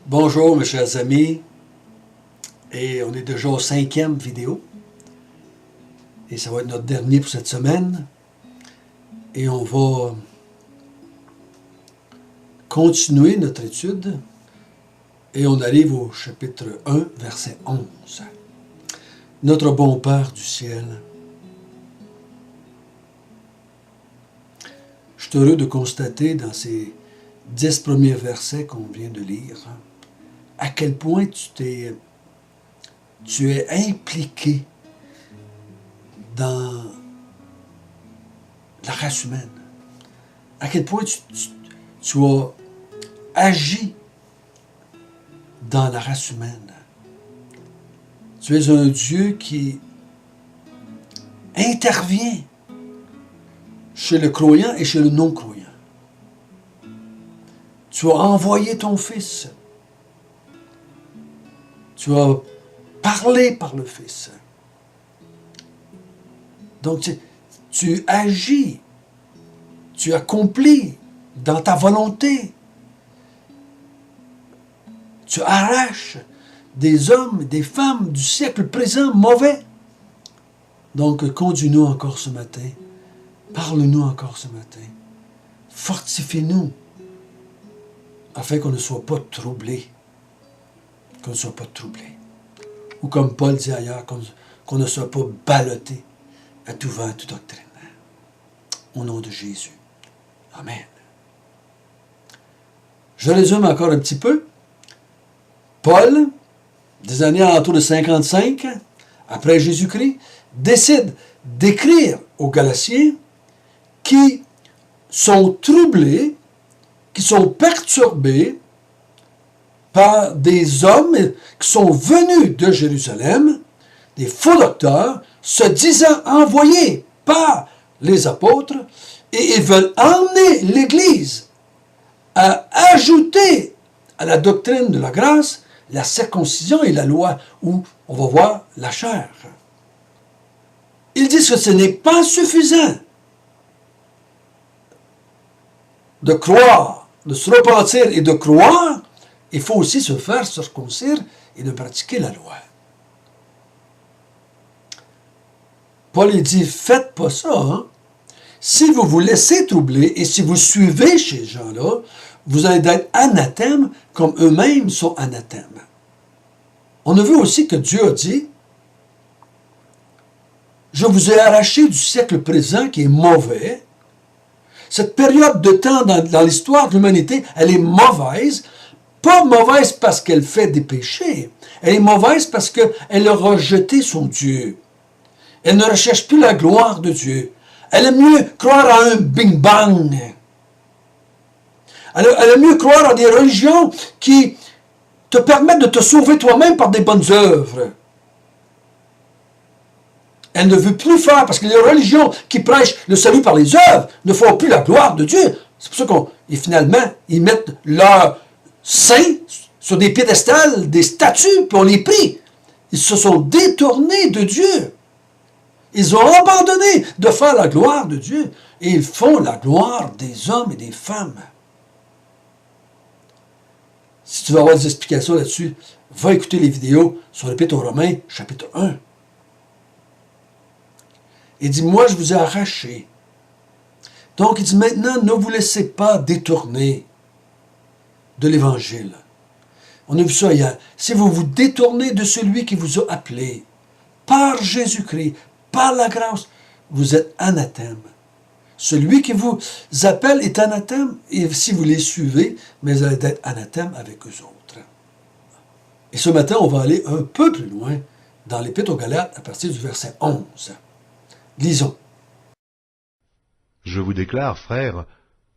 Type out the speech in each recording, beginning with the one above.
Bonjour mes chers amis, et on est déjà au 5e vidéo, et ça va être notre dernier pour cette semaine, et on va continuer notre étude, et on arrive au chapitre 1, verset 11. Notre bon Père du ciel, je suis heureux de constater dans ces 10 premiers versets qu'on vient de lire, à quel point tu es impliqué dans la race humaine. À quel point tu as agi dans la race humaine. Tu es un Dieu qui intervient chez le croyant et chez le non-croyant. Tu as envoyé ton Fils. Tu as parlé par le Fils. Donc, tu agis, tu accomplis dans ta volonté. Tu arraches des hommes et des femmes du siècle présent mauvais. Donc, conduis-nous encore ce matin. Parle-nous encore ce matin. Fortifie-nous afin qu'on ne soit pas troublés. Qu'on ne soit pas troublés. Ou comme Paul dit ailleurs, qu'on ne soit pas ballottés à tout vent, à toute doctrine. Au nom de Jésus. Amen. Je résume encore un petit peu. Paul, des années alentours de 55, après Jésus-Christ, décide d'écrire aux Galatiens qui sont troublés, qui sont perturbés par des hommes qui sont venus de Jérusalem, des faux docteurs, se disant envoyés par les apôtres, et ils veulent emmener l'Église à ajouter à la doctrine de la grâce la circoncision et la loi, où on va voir la chair. Ils disent que ce n'est pas suffisant de croire, de se repentir et de croire, il faut aussi se faire circoncire et de pratiquer la loi. Paul dit, faites pas ça. Hein? Si vous vous laissez troubler et si vous suivez ces gens-là, vous allez être anathème comme eux-mêmes sont anathèmes. On a vu aussi que Dieu a dit, je vous ai arraché du siècle présent qui est mauvais. Cette période de temps dans l'histoire de l'humanité, elle est mauvaise. Pas mauvaise parce qu'elle fait des péchés. Elle est mauvaise parce qu'elle a rejeté son Dieu. Elle ne recherche plus la gloire de Dieu. Elle aime mieux croire à un Bing Bang. Elle aime mieux croire à des religions qui te permettent de te sauver toi-même par des bonnes œuvres. Elle ne veut plus faire, parce que les religions qui prêchent le salut par les œuvres ne font plus la gloire de Dieu. C'est pour ça finalement, ils mettent leurs saints sur des piédestals, des statues, puis on les prie. Ils se sont détournés de Dieu. Ils ont abandonné de faire la gloire de Dieu. Et ils font la gloire des hommes et des femmes. Si tu veux avoir des explications là-dessus, va écouter les vidéos sur l'Épître aux Romains, chapitre 1. Il dit, moi je vous ai arraché. Donc il dit, maintenant ne vous laissez pas détourner de l'Évangile. On a vu ça hier. Si vous vous détournez de celui qui vous a appelé, par Jésus-Christ, par la grâce, vous êtes anathème. Celui qui vous appelle est anathème, et si vous les suivez, mais vous allez être anathème avec eux autres. Et ce matin, on va aller un peu plus loin dans l'Épître aux Galates à partir du verset 11. Lisons. Je vous déclare, frères,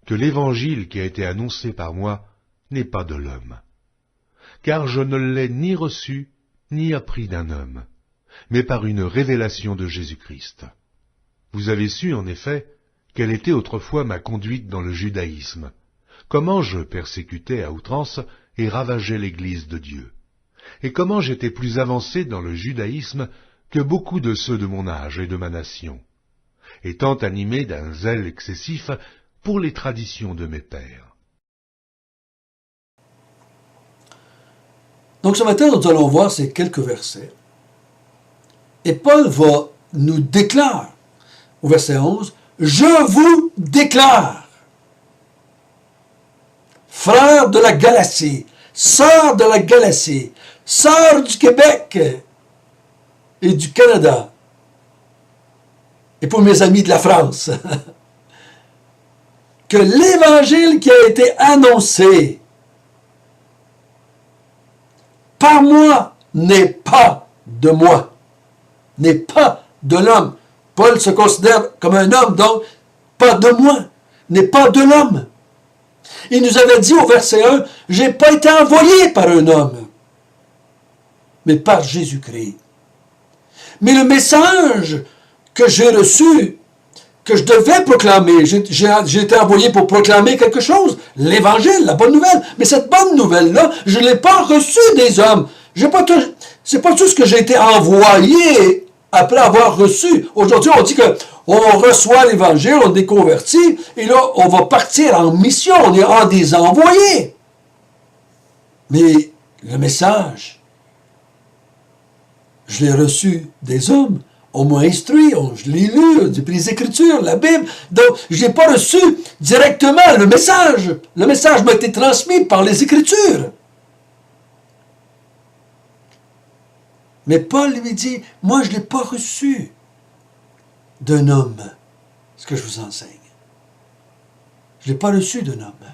que l'évangile qui a été annoncé par moi n'est pas de l'homme. Car je ne l'ai ni reçu, ni appris d'un homme, mais par une révélation de Jésus-Christ. Vous avez su, en effet, quelle était autrefois ma conduite dans le judaïsme, comment je persécutais à outrance et ravageais l'Église de Dieu, et comment j'étais plus avancé dans le judaïsme que beaucoup de ceux de mon âge et de ma nation, étant animé d'un zèle excessif pour les traditions de mes pères. Donc ce matin, nous allons voir ces quelques versets. Et Paul va nous déclarer, au verset 11, « Je vous déclare, frères de la Galatie, sœurs de la Galatie, sœurs du Québec et du Canada, et pour mes amis de la France, que l'évangile qui a été annoncé par moi n'est pas de moi, n'est pas de l'homme. » Paul se considère comme un homme, donc pas de moi, n'est pas de l'homme. Il nous avait dit au verset 1, « Je n'ai pas été envoyé par un homme, mais par Jésus-Christ. » Mais le message que j'ai reçu, que je devais proclamer, j'ai été envoyé pour proclamer quelque chose, l'évangile, la bonne nouvelle. Mais cette bonne nouvelle-là, je ne l'ai pas reçue des hommes. C'est pas tout ce que j'ai été envoyé après avoir reçu. Aujourd'hui, on dit qu'on reçoit l'évangile, on est converti, et là, on va partir en mission, on est en des envoyés. Mais le message, je l'ai reçu des hommes. On m'a instruit, je l'ai lu, j'ai pris les Écritures, la Bible. Donc, je n'ai pas reçu directement le message. Le message m'a été transmis par les Écritures. Mais Paul lui dit, moi, je ne l'ai pas reçu d'un homme, ce que je vous enseigne. Je ne l'ai pas reçu d'un homme.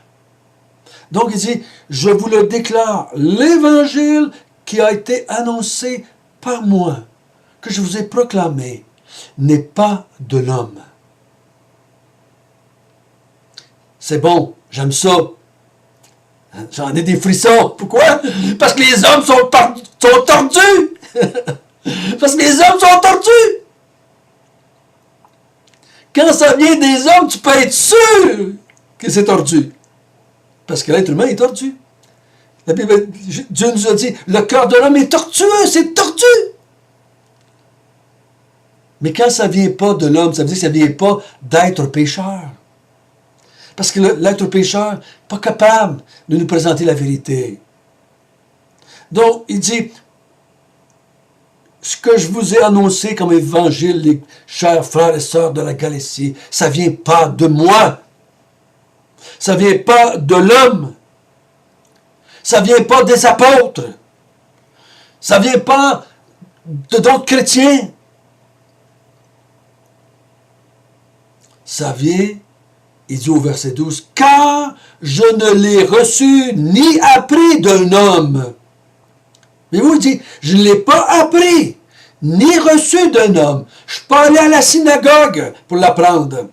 Donc, il dit, je vous le déclare, l'évangile qui a été annoncé par moi, que je vous ai proclamé, n'est pas de l'homme. C'est bon, j'aime ça. J'en ai des frissons. Pourquoi? Parce que les hommes sont tordus. Parce que les hommes sont tordus. Quand ça vient des hommes, tu peux être sûr que c'est tordu. Parce que l'être humain est tordu. La Bible, Dieu nous a dit, le cœur de l'homme est tortueux, c'est tordu. Mais quand ça ne vient pas de l'homme, ça veut dire que ça ne vient pas d'être pécheur. Parce que l'être pécheur n'est pas capable de nous présenter la vérité. Donc, il dit, ce que je vous ai annoncé comme évangile, les chers frères et sœurs de la Galatie, ça ne vient pas de moi. Ça ne vient pas de l'homme. Ça ne vient pas des apôtres. Ça ne vient pas d'autres chrétiens. Ça vient, il dit au verset 12, « Car je ne l'ai reçu ni appris d'un homme. » Mais vous, il dit, « Je ne l'ai pas appris, ni reçu d'un homme. Je ne suis pas allé à la synagogue pour l'apprendre.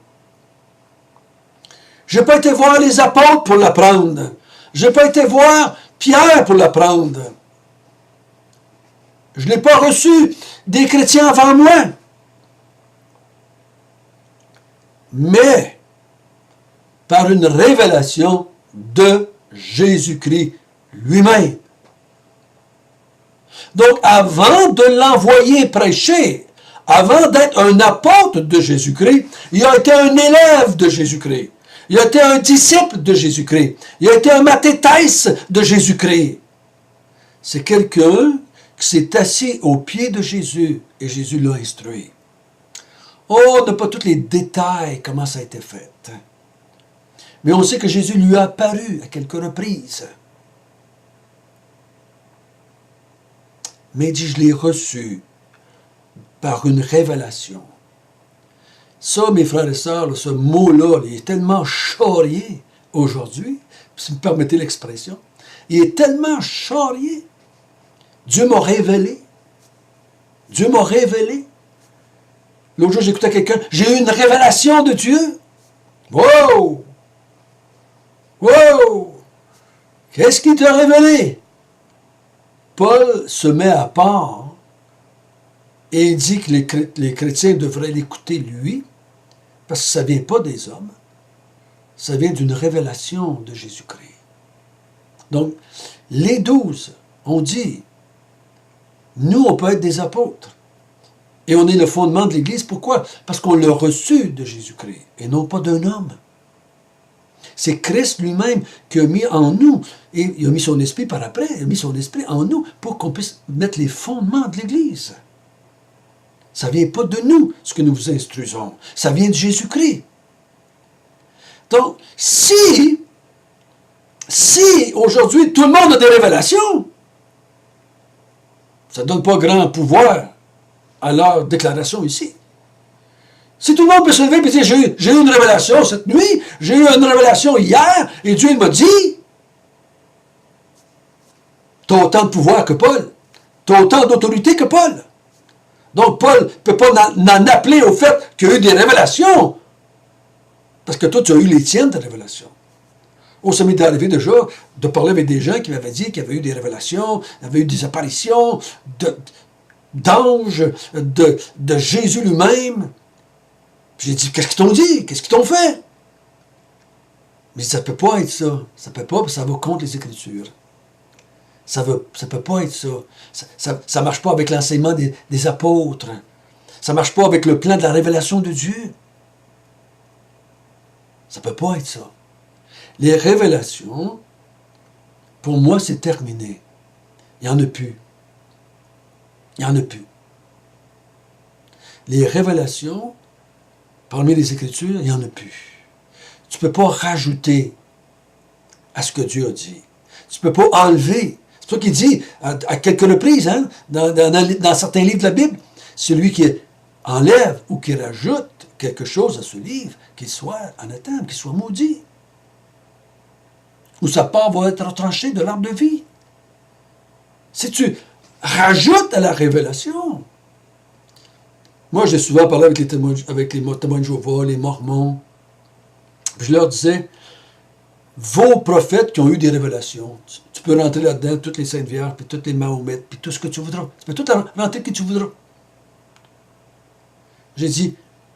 Je n'ai pas été voir les apôtres pour l'apprendre. Je n'ai pas été voir Pierre pour l'apprendre. Je ne l'ai pas reçu des chrétiens avant moi. Mais par une révélation de Jésus-Christ lui-même. » Donc, avant de l'envoyer prêcher, avant d'être un apôtre de Jésus-Christ, il a été un élève de Jésus-Christ. Il a été un disciple de Jésus-Christ. Il a été un mathétès de Jésus-Christ. C'est quelqu'un qui s'est assis aux pieds de Jésus et Jésus l'a instruit. Oh, on n'a pas tous les détails, comment ça a été fait. Mais on sait que Jésus lui a apparu à quelques reprises. Mais il dit, je l'ai reçu par une révélation. Ça, mes frères et sœurs, ce mot-là, il est tellement charrié aujourd'hui, si vous me permettez l'expression. Il est tellement charrié. Dieu m'a révélé. Dieu m'a révélé. L'autre jour, j'écoutais quelqu'un, j'ai eu une révélation de Dieu. Wow! Wow! Qu'est-ce qu'il t'a révélé? Paul se met à part et il dit que les chrétiens devraient l'écouter lui, parce que ça ne vient pas des hommes, ça vient d'une révélation de Jésus-Christ. Donc, les 12 ont dit, nous, on peut être des apôtres. Et on est le fondement de l'Église. Pourquoi? Parce qu'on l'a reçu de Jésus-Christ et non pas d'un homme. C'est Christ lui-même qui a mis en nous, et il a mis son esprit par après, il a mis son esprit en nous pour qu'on puisse mettre les fondements de l'Église. Ça ne vient pas de nous, ce que nous vous instruisons. Ça vient de Jésus-Christ. Donc, si aujourd'hui tout le monde a des révélations, ça ne donne pas grand pouvoir à leur déclaration ici. Si tout le monde peut se lever et dire, j'ai eu une révélation cette nuit, j'ai eu une révélation hier, et Dieu m'a dit, tu as autant de pouvoir que Paul, tu as autant d'autorité que Paul. Donc Paul ne peut pas n'en appeler au fait qu'il y a eu des révélations, parce que toi tu as eu les tiennes de révélations. Oh, ça m'est arrivé déjà de parler avec des gens qui m'avaient dit qu'il y avait eu des révélations, il y avait eu des apparitions d'anges, de Jésus lui-même. J'ai dit, qu'est-ce qu'ils t'ont dit? Qu'est-ce qu'ils t'ont fait? Mais ça ne peut pas être ça. Ça ne peut pas, parce que ça va contre les Écritures. Ça ne peut pas être ça. Ça ne marche pas avec l'enseignement des apôtres. Ça ne marche pas avec le plan de la révélation de Dieu. Ça ne peut pas être ça. Les révélations, pour moi, c'est terminé. Il n'y en a plus. Il n'y en a plus. Les révélations, parmi les Écritures, il n'y en a plus. Tu ne peux pas rajouter à ce que Dieu a dit. Tu ne peux pas enlever. C'est ça qu'il dit à quelques reprises, hein, dans certains livres de la Bible. Celui qui enlève ou qui rajoute quelque chose à ce livre, qu'il soit anathème, qu'il soit maudit. Ou sa part va être retranchée de l'arbre de vie. Si tu rajoutes à la révélation. Moi, j'ai souvent parlé avec les témoins de Jéhovah, les Mormons. Je leur disais, vos prophètes qui ont eu des révélations, tu peux rentrer là-dedans, toutes les Saintes Vierges, puis toutes les Mahomet, puis tout ce que tu voudras. Tu peux tout rentrer que tu voudras. J'ai dit,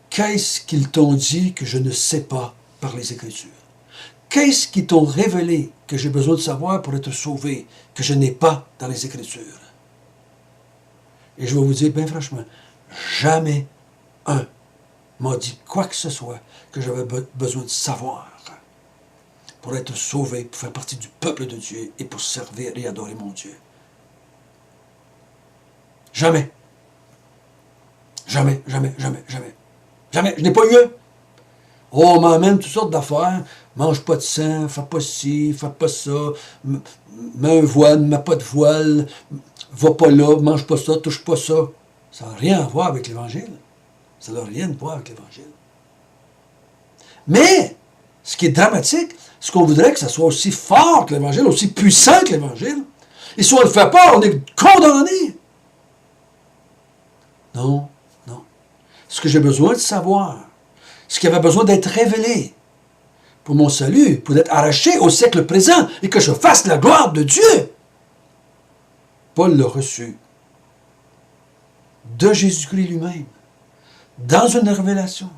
qu'est-ce qu'ils t'ont dit que je ne sais pas par les Écritures? Qu'est-ce qu'ils t'ont révélé que j'ai besoin de savoir pour être sauvé, que je n'ai pas dans les Écritures? Et je vais vous dire, bien franchement, jamais un m'a dit quoi que ce soit que j'avais besoin de savoir pour être sauvé, pour faire partie du peuple de Dieu et pour servir et adorer mon Dieu. Jamais. Jamais, jamais, jamais, jamais. Jamais. Je n'ai pas eu un. Oh, on m'emmène toutes sortes d'affaires. Mange pas de sang, fais pas ci, fais pas ça. Mets un voile, mets pas de voile. Va pas là, mange pas ça, touche pas ça. Ça n'a rien à voir avec l'Évangile. Ça n'a rien à voir avec l'Évangile. Mais, ce qui est dramatique, c'est qu'on voudrait que ça soit aussi fort que l'Évangile, aussi puissant que l'Évangile. Et si on ne le fait pas, on est condamné. Non, non. Ce que j'ai besoin de savoir, ce qui avait besoin d'être révélé pour mon salut, pour être arraché au siècle présent et que je fasse la gloire de Dieu, Paul l'a reçu de Jésus-Christ lui-même, dans une révélation,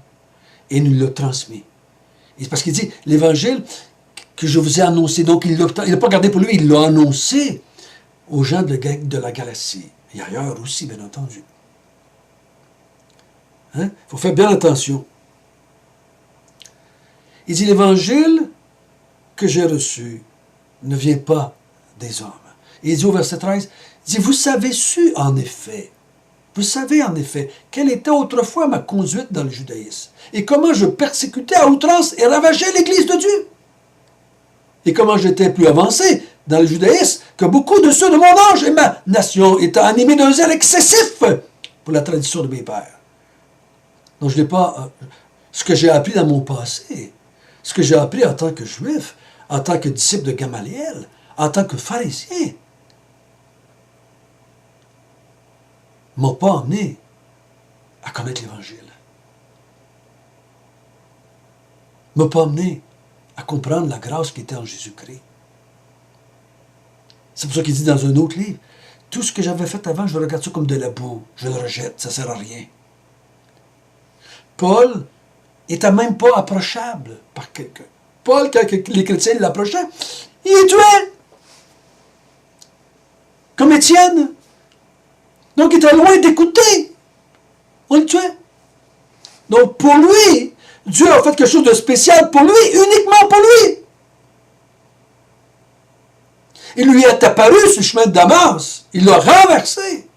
et nous l'a transmis. Et parce qu'il dit, l'évangile que je vous ai annoncé, donc il ne l'a pas gardé pour lui, il l'a annoncé aux gens de la Galatie, et ailleurs aussi, bien entendu. Il faut faire bien attention. Il dit, l'évangile que j'ai reçu ne vient pas des hommes. Et il dit au verset 13, il dit, vous savez en effet, quelle était autrefois ma conduite dans le judaïsme, et comment je persécutais à outrance et ravageais l'Église de Dieu, et comment j'étais plus avancé dans le judaïsme que beaucoup de ceux de mon âge et ma nation, étant animés d'un zèle excessif pour la tradition de mes pères. Donc je n'ai pas... ce que j'ai appris dans mon passé, ce que j'ai appris en tant que juif, en tant que disciple de Gamaliel, en tant que pharisien, ne m'a pas amené à connaître l'Évangile. Ne m'a pas amené à comprendre la grâce qui était en Jésus-Christ. C'est pour ça qu'il dit dans un autre livre, tout ce que j'avais fait avant, je regarde ça comme de la boue, je le rejette, ça ne sert à rien. Paul n'était même pas approchable par quelqu'un. Paul, quand les chrétiens l'approchaient, il les tuait. Comme Étienne. Donc il était loin d'écouter. On le tuait. Donc pour lui, Dieu a fait quelque chose de spécial pour lui, uniquement pour lui. Il lui est apparu sur le chemin de Damas. Il l'a renversé.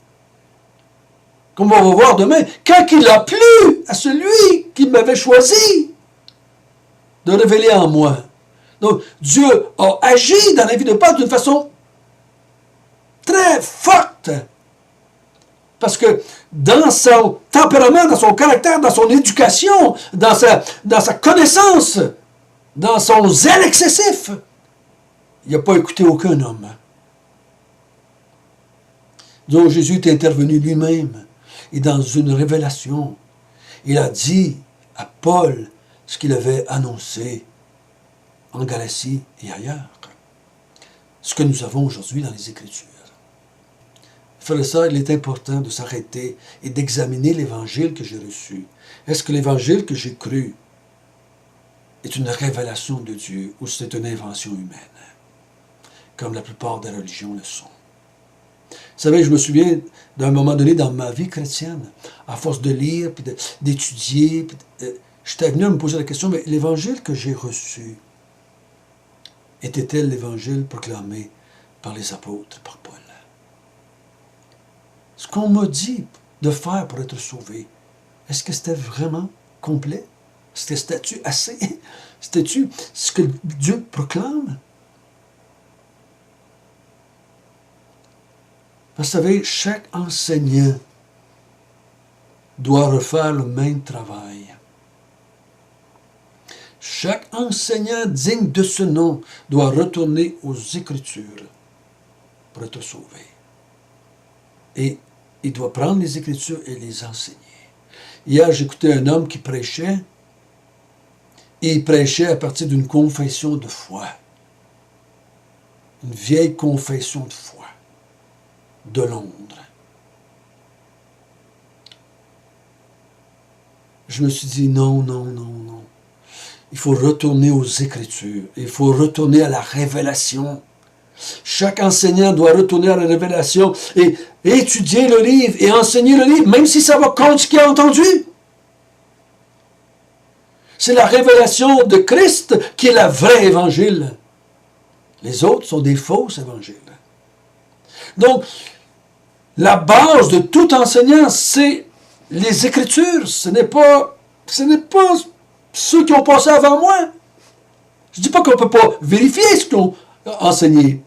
Comme on va voir demain, quand il a plu à celui qui m'avait choisi de révéler en moi. Donc, Dieu a agi dans la vie de Paul d'une façon très forte. Parce que dans son tempérament, dans son caractère, dans son éducation, dans sa connaissance, dans son zèle excessif, il n'a pas écouté aucun homme. Donc Jésus est intervenu lui-même et dans une révélation, il a dit à Paul ce qu'il avait annoncé en Galatie et ailleurs. Ce que nous avons aujourd'hui dans les Écritures. Frères et sœurs, il est important de s'arrêter et d'examiner l'Évangile que j'ai reçu. Est-ce que l'Évangile que j'ai cru est une révélation de Dieu ou c'est une invention humaine, comme la plupart des religions le sont? Vous savez, je me souviens d'un moment donné dans ma vie chrétienne, à force de lire, puis d'étudier, j'étais venu à me poser la question, mais l'Évangile que j'ai reçu, était-elle l'Évangile proclamé par les apôtres, par Paul? Ce qu'on m'a dit de faire pour être sauvé, est-ce que c'était vraiment complet? C'était-tu assez? C'était-tu ce que Dieu proclame? Vous savez, chaque enseignant doit refaire le même travail. Chaque enseignant digne de ce nom doit retourner aux Écritures pour être sauvé. Et il doit prendre les Écritures et les enseigner. Hier, j'écoutais un homme qui prêchait, et il prêchait à partir d'une confession de foi. Une vieille confession de foi de Londres. Je me suis dit, non. Il faut retourner aux Écritures. Il faut retourner à la révélation. Chaque enseignant doit retourner à la révélation et étudier le livre et enseigner le livre, même si ça va contre ce qu'il a entendu. C'est la révélation de Christ qui est la vraie évangile. Les autres sont des faux évangiles. Donc, la base de tout enseignant, c'est les Écritures. Ce n'est pas ceux qui ont passé avant moi. Je ne dis pas qu'on ne peut pas vérifier ce qu'ils ont enseigné.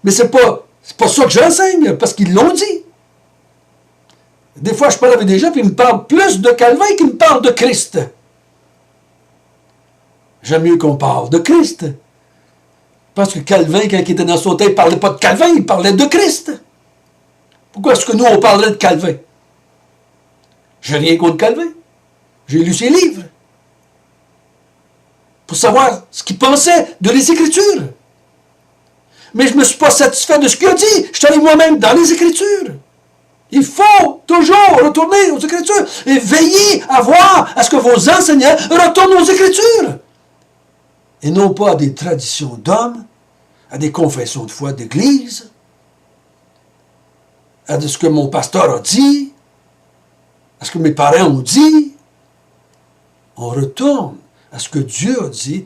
Mais c'est pas ça que j'enseigne, parce qu'ils l'ont dit. Des fois, je parle avec des gens, puis ils me parlent plus de Calvin qu'ils me parlent de Christ. J'aime mieux qu'on parle de Christ. Parce que Calvin, quand il était dans son temps, il ne parlait pas de Calvin, il parlait de Christ. Pourquoi est-ce que nous, on parlerait de Calvin? J'ai rien contre Calvin. J'ai lu ses livres. Pour savoir ce qu'il pensait de les Écritures. Mais je ne me suis pas satisfait de ce qu'il a dit. Je suis allé moi-même dans les Écritures. Il faut toujours retourner aux Écritures et veiller à voir à ce que vos enseignants retournent aux Écritures. Et non pas à des traditions d'hommes, à des confessions de foi d'Église, à ce que mon pasteur a dit, à ce que mes parents ont dit. On retourne à ce que Dieu a dit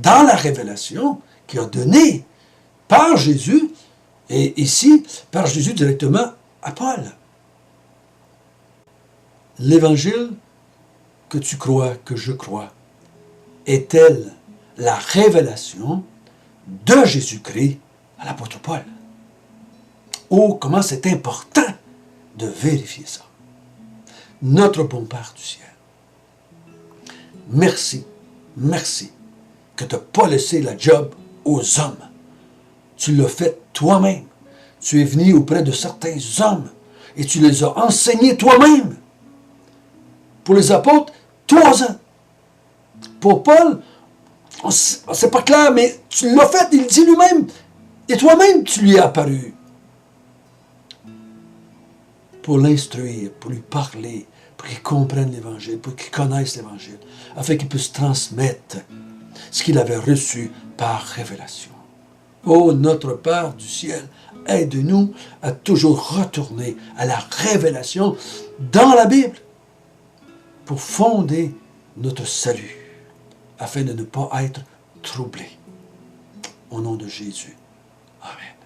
dans la révélation qu'il a donnée par Jésus, et ici, par Jésus directement à Paul. L'évangile que tu crois, que je crois, est-elle la révélation de Jésus-Christ à l'apôtre Paul? Oh, comment c'est important de vérifier ça. Notre bon Père du ciel, merci que tu n'as pas laissé la job aux hommes. Tu l'as fait toi-même. Tu es venu auprès de certains hommes et tu les as enseignés toi-même. Pour les apôtres, 3 ans. Pour Paul, c'est pas clair, mais tu l'as fait, il dit lui-même. Et toi-même, tu lui es apparu. Pour l'instruire, pour lui parler, pour qu'il comprenne l'Évangile, pour qu'il connaisse l'Évangile, afin qu'il puisse transmettre ce qu'il avait reçu par révélation. Ô notre Père du ciel, aide-nous à toujours retourner à la révélation dans la Bible pour fonder notre salut, afin de ne pas être troublés. Au nom de Jésus. Amen.